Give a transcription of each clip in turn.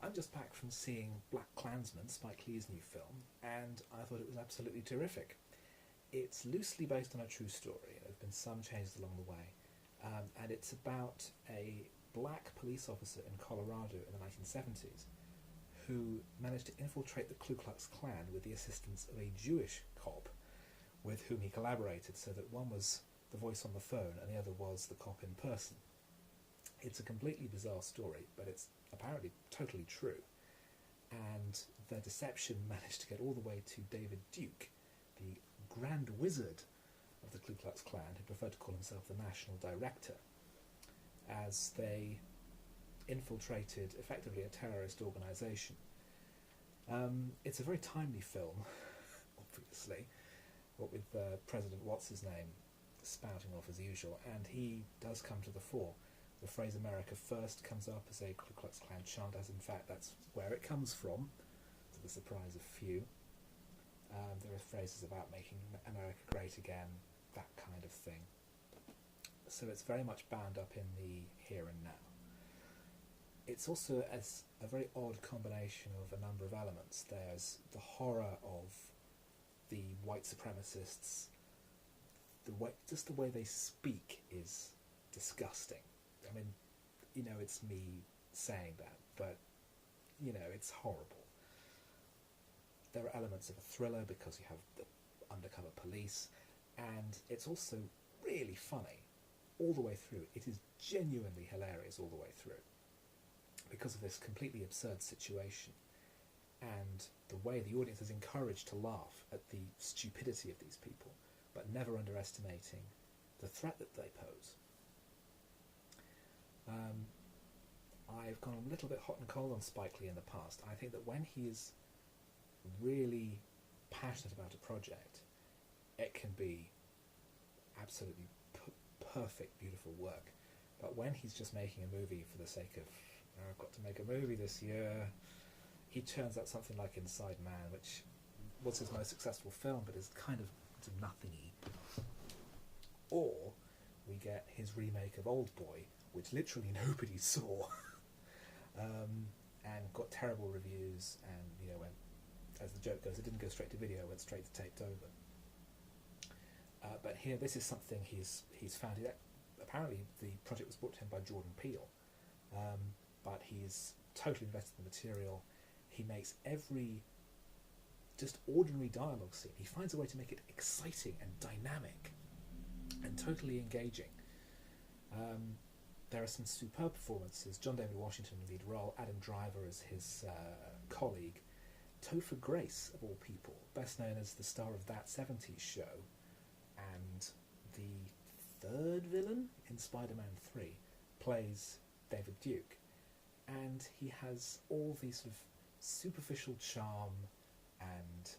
I'm just back from seeing BlacKkKlansman, Spike Lee's new film, and I thought it was absolutely terrific. It's loosely based on a true story. There have been some changes along the way, and it's about a black police officer in Colorado in the 1970s who managed to infiltrate the Ku Klux Klan with the assistance of a Jewish cop with whom he collaborated, so that one was the voice on the phone and the other was the cop in person. It's a completely bizarre story, but it's apparently totally true. And their deception managed to get all the way to David Duke, the Grand Wizard of the Ku Klux Klan, who preferred to call himself the National Director, as they infiltrated effectively a terrorist organisation. It's a very timely film, obviously, what with President What's-His-Name spouting off as usual, and he does come to the fore. The phrase America First comes up as a Ku Klux Klan chant, as in fact that's where it comes from, to the surprise of few. There are phrases about making America great again, that kind of thing. So it's very much bound up in the here and now. It's also a very odd combination of a number of elements. There's the horror of the white supremacists. Just the way they speak is disgusting. I mean, it's me saying that, but, it's horrible. There are elements of a thriller because you have the undercover police, and it's also really funny all the way through. It is genuinely hilarious all the way through because of this completely absurd situation and the way the audience is encouraged to laugh at the stupidity of these people, but never underestimating the threat that they pose. I've gone a little bit hot and cold on Spike Lee in the past. I think that when he is really passionate about a project, it can be absolutely perfect, beautiful work. But when he's just making a movie for the sake of, I've got to make a movie this year, he turns out something like Inside Man, which was his most successful film, but is kind of nothingy. Or we get his remake of Old Boy, which literally nobody saw, and got terrible reviews, and went, as the joke goes, it didn't go straight to video, it went straight to taped over. But here, this is something he's found. Apparently, the project was brought to him by Jordan Peele, but he's totally invested in the material. He makes every just ordinary dialogue scene. He finds a way to make it exciting and dynamic and totally engaging. There are some superb performances. John David Washington in the lead role, Adam Driver as his colleague, Topher Grace, of all people, best known as the star of That 70s Show, and the third villain in Spider-Man 3, plays David Duke. And he has all these sort of superficial charm and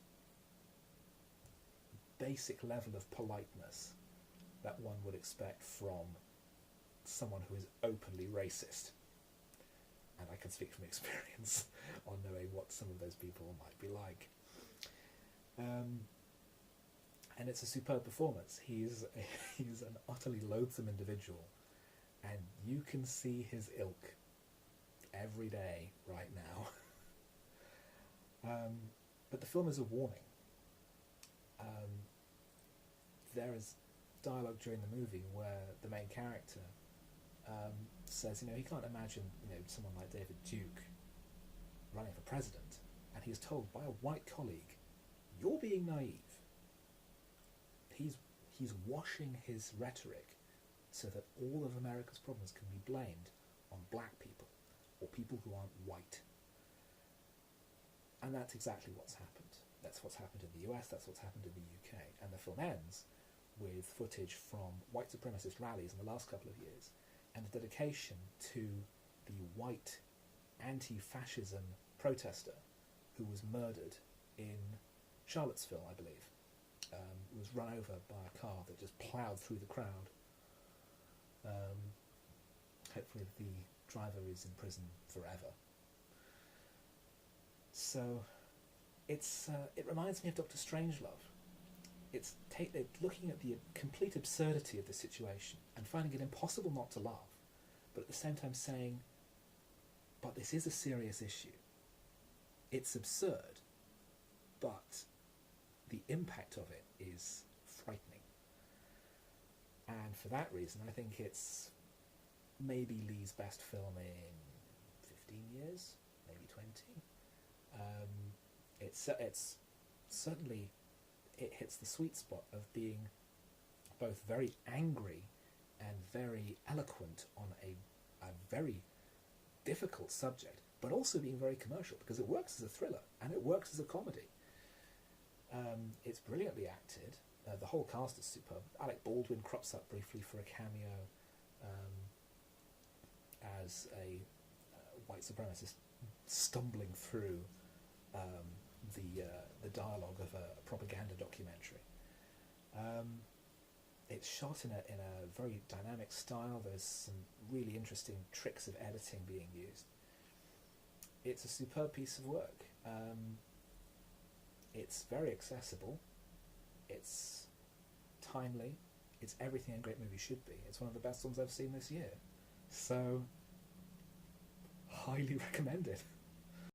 basic level of politeness that one would expect from someone who is openly racist. And I can speak from experience on knowing what some of those people might be like. And it's a superb performance. He's an utterly loathsome individual, and you can see his ilk every day right now. But the film is a warning. There is dialogue during the movie where the main character says, he can't imagine, someone like David Duke running for president, and he's told by a white colleague, "You're being naive." He's washing his rhetoric so that all of America's problems can be blamed on black people or people who aren't white. And that's exactly what's happened. That's what's happened in the US, that's what's happened in the UK. And the film ends with footage from white supremacist rallies in the last couple of years and a dedication to the white anti-fascism protester who was murdered in Charlottesville, I believe. Was run over by a car that just ploughed through the crowd. Hopefully the driver is in prison forever. So it reminds me of Dr. Strangelove. It's looking at the complete absurdity of the situation and finding it impossible not to laugh, but at the same time saying, but this is a serious issue. It's absurd, but the impact of it is frightening. And for that reason, I think it's maybe Lee's best film in 15 years, maybe 20. It's certainly, it hits the sweet spot of being both very angry and very eloquent on a very difficult subject, but also being very commercial, because it works as a thriller and it works as a comedy. It's brilliantly acted. The whole cast is superb. Alec Baldwin crops up briefly for a cameo as a white supremacist stumbling through the dialogue of a propaganda documentary. It's shot in a very dynamic style. There's some really interesting tricks of editing being used. It's a superb piece of work. It's very accessible. It's timely. It's everything a great movie should be. It's one of the best films I've seen this year. So, highly recommended.